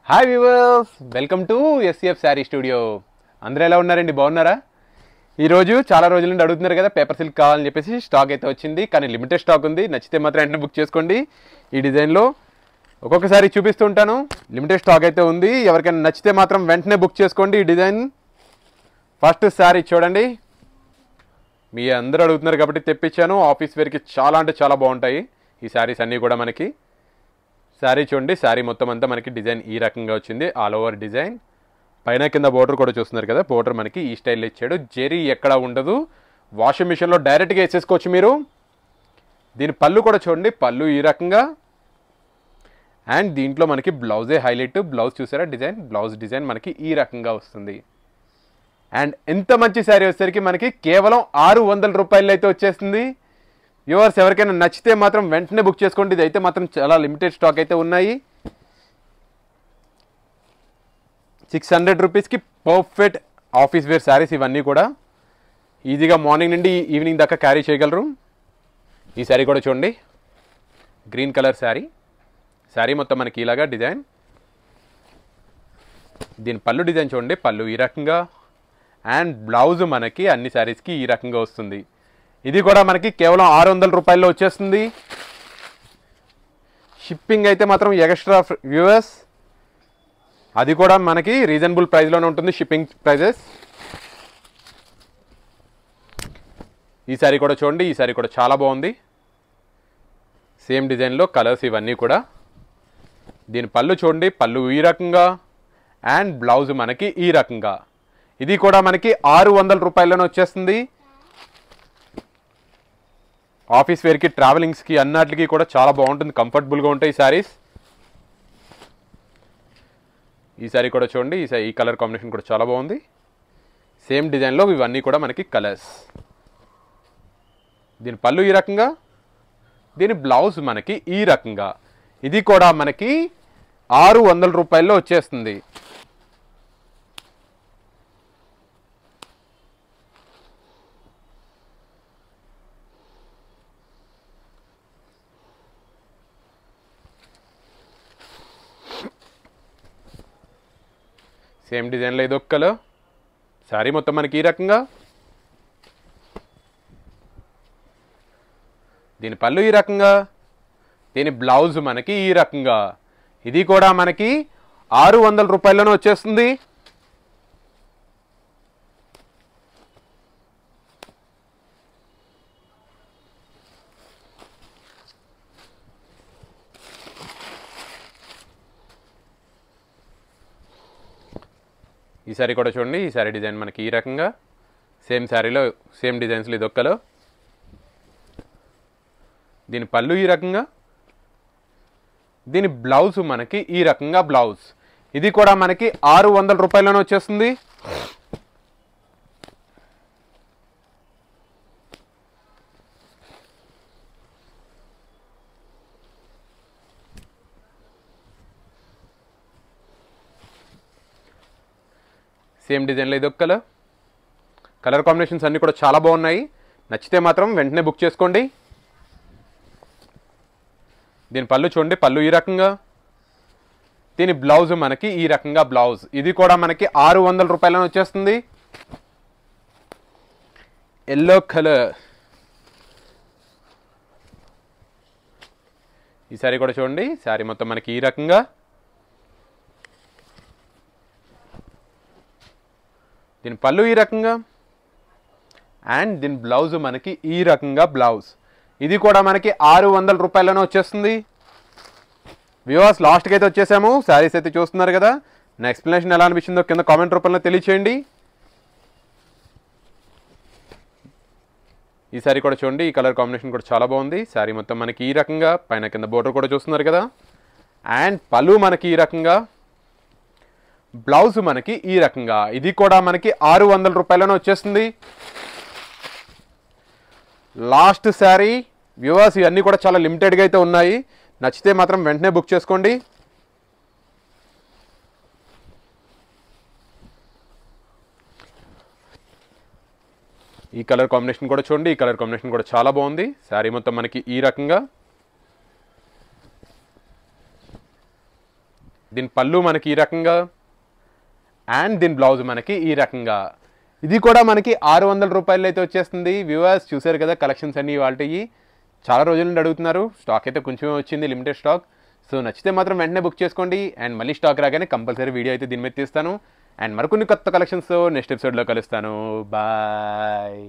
Hi viewers, welcome to SCF sari studio. అందరూ ఎలా ఉన్నారండి? బాగున్నారా? ఈరోజు చాలా రోజుల నుండి అడుగుతున్నారు కదా పేపర్ సిల్క్ కావాలని చెప్పేసి. స్టాక్ అయితే వచ్చింది, కానీ లిమిటెడ్ స్టాక్ ఉంది. నచ్చితే మాత్రం వెంటనే బుక్ చేసుకోండి. ఈ డిజైన్లో ఒక్కొక్కసారి చూపిస్తూ ఉంటాను. లిమిటెడ్ స్టాక్ అయితే ఉంది. ఎవరికైనా నచ్చితే మాత్రం వెంటనే బుక్ చేసుకోండి. ఈ డిజైన్ ఫస్ట్ శారీ చూడండి. మీ అందరూ అడుగుతున్నారు కాబట్టి తెప్పించాను. ఆఫీస్ వేర్కి చాలా అంటే చాలా బాగుంటాయి ఈ శారీస్ అన్నీ కూడా. మనకి శారీ చూడండి, శారీ మొత్తం అంతా మనకి డిజైన్ ఈ రకంగా వచ్చింది. ఆల్ ఓవర్ డిజైన్, పైన కింద బోర్డర్ కూడా చూస్తున్నారు కదా. బోర్డర్ మనకి ఈ స్టైల్లో ఇచ్చాడు. జెరీ ఎక్కడ ఉండదు. వాషింగ్ మిషన్లో డైరెక్ట్గా వేసేసుకోవచ్చు మీరు. దీని పళ్ళు కూడా చూడండి, పళ్ళు ఈ రకంగా. అండ్ దీంట్లో మనకి బ్లౌజే హైలైట్. బ్లౌజ్ చూసారా డిజైన్, బ్లౌజ్ డిజైన్ మనకి ఈ రకంగా వస్తుంది. అండ్ ఎంత మంచి శారీ వచ్చేసరికి మనకి కేవలం 600 రూపాయలు అయితే వచ్చేస్తుంది. వ్యూవర్స్, ఎవరికైనా నచ్చితే మాత్రం వెంటనే బుక్ చేసుకోండి. ఇది అయితే మాత్రం చాలా లిమిటెడ్ స్టాక్ అయితే ఉన్నాయి. 600 రూపీస్కి పర్ఫెక్ట్ ఆఫీస్ వేర్ శారీస్ ఇవన్నీ కూడా. ఈజీగా మార్నింగ్ నుండి ఈవినింగ్ దాకా క్యారీ చేయగలరు. ఈ శారీ కూడా చూడండి, గ్రీన్ కలర్ శారీ. శారీ మొత్తం మనకి ఇలాగా డిజైన్. దీని పళ్ళు డిజైన్ చూడండి, పళ్ళు ఈ రకంగా. అండ్ బ్లౌజ్ మనకి అన్ని శారీస్కి ఈ రకంగా వస్తుంది. ఇది కూడా మనకి కేవలం 600 రూపాయల్లో వచ్చేస్తుంది. షిప్పింగ్ అయితే మాత్రం ఎక్స్ట్రా వ్యూవర్స్, అది కూడా మనకి రీజనబుల్ ప్రైస్లోనే ఉంటుంది షిప్పింగ్ ప్రైజెస్. ఈ శారీ కూడా చూడండి, ఈ శారీ కూడా చాలా బాగుంది. సేమ్ డిజైన్లో కలర్స్ ఇవన్నీ కూడా. దీని పళ్ళు చూడండి, పళ్ళు ఈ రకంగా. అండ్ బ్లౌజ్ మనకి ఈ రకంగా. ఇది కూడా మనకి 600 రూపాయల్లోనే వచ్చేస్తుంది. ఆఫీస్ వేర్కి, ట్రావెలింగ్స్కి అన్నిటికీ కూడా చాలా బాగుంటుంది, కంఫర్టబుల్గా ఉంటాయి ఈ శారీస్. ఈ శారీ కూడా చూడండి, ఈ కలర్ కాంబినేషన్ కూడా చాలా బాగుంది. సేమ్ డిజైన్లో ఇవన్నీ కూడా మనకి కలర్స్. దీని పళ్ళు ఈ రకంగా, దీని బ్లౌజ్ మనకి ఈ రకంగా. ఇది కూడా మనకి 600 రూపాయల్లో వచ్చేస్తుంది. సేమ్ డిజైన్లో ఇదొక కలర్. శారీ మొత్తం మనకి ఈ రకంగా. దీని పళ్ళు ఈ రకంగా, దీని బ్లౌజ్ మనకి ఈ రకంగా. ఇది కూడా మనకి 600 రూపాయల్లోనే వచ్చేస్తుంది. ఈ శారీ కూడా చూడండి, ఈ శారీ డిజైన్ మనకి ఈ రకంగా. సేమ్ శారీలో సేమ్ డిజైన్స్లో ఇదొక్కలో. దీని పళ్ళు ఈ రకంగా, దీని బ్లౌజ్ మనకి ఈ రకంగా బ్లౌజ్. ఇది కూడా మనకి 600 రూపాయల్లోనే వచ్చేస్తుంది. సేమ్ డిజైన్లో ఇదొక కలర్. కలర్ కాంబినేషన్స్ అన్నీ కూడా చాలా బాగున్నాయి. నచ్చితే మాత్రం వెంటనే బుక్ చేసుకోండి. దీని పళ్ళు చూడండి, పళ్ళు ఈ రకంగా. దీని బ్లౌజ్ మనకి ఈ రకంగా బ్లౌజ్. ఇది కూడా మనకి 600 రూపాయలను వచ్చేస్తుంది. Yellow colour. ఈ శారీ కూడా చూడండి, శారీ మొత్తం మనకి ఈ రకంగా. దీని పళ్ళు ఈ రకంగా. అండ్ దీని బ్లౌజ్ మనకి ఈ రకంగా బ్లౌజ్. ఇది కూడా మనకి 600 రూపాయల్లోనే వచ్చేస్తుంది. వ్యూవర్స్, లాస్ట్కి అయితే వచ్చేసాము. శారీస్ అయితే చూస్తున్నారు కదా. నా ఎక్స్ప్లెనేషన్ ఎలా అనిపించిందో కింద కామెంట్ రూపంలో తెలియచేయండి. ఈ శారీ కూడా చూడండి, ఈ కలర్ కాంబినేషన్ కూడా చాలా బాగుంది. శారీ మొత్తం మనకి ఈ రకంగా, పైన కింద బోర్డర్ కూడా చూస్తున్నారు కదా. అండ్ పళ్ళు మనకి ఈ రకంగా, బ్లౌజ్ మనకి ఈ రకంగా. ఇది కూడా మనకి 600 రూపాయల్లోనే వచ్చేస్తుంది. లాస్ట్ శారీ వ్యూవర్స్, ఇవన్నీ కూడా చాలా లిమిటెడ్గా అయితే ఉన్నాయి. నచ్చితే మాత్రం వెంటనే బుక్ చేసుకోండి. ఈ కలర్ కాంబినేషన్ కూడా చూడండి, ఈ కలర్ కాంబినేషన్ కూడా చాలా బాగుంది. శారీ మొత్తం మనకి ఈ రకంగా. దీని పళ్ళు మనకి ఈ రకంగా అండ్ దీని బ్లౌజ్ మనకి ఈ రకంగా. ఇది కూడా మనకి 600 రూపాయలు అయితే వచ్చేస్తుంది. వ్యూవర్స్ చూసారు కదా కలెక్షన్స్ అన్నీ వాటివి. చాలా రోజుల నుండి అడుగుతున్నారు. స్టాక్ అయితే కొంచెం వచ్చింది, లిమిటెడ్ స్టాక్. సో నచ్చితే మాత్రం వెంటనే బుక్ చేసుకోండి. అండ్ మళ్ళీ స్టాక్ రాగానే కంపల్సరీ వీడియో అయితే దీని మీద తీస్తాను. అండ్ మరికొన్ని కొత్త కలెక్షన్స్ నెక్స్ట్ ఎపిసోడ్లో కలుస్తాను. బాయ్.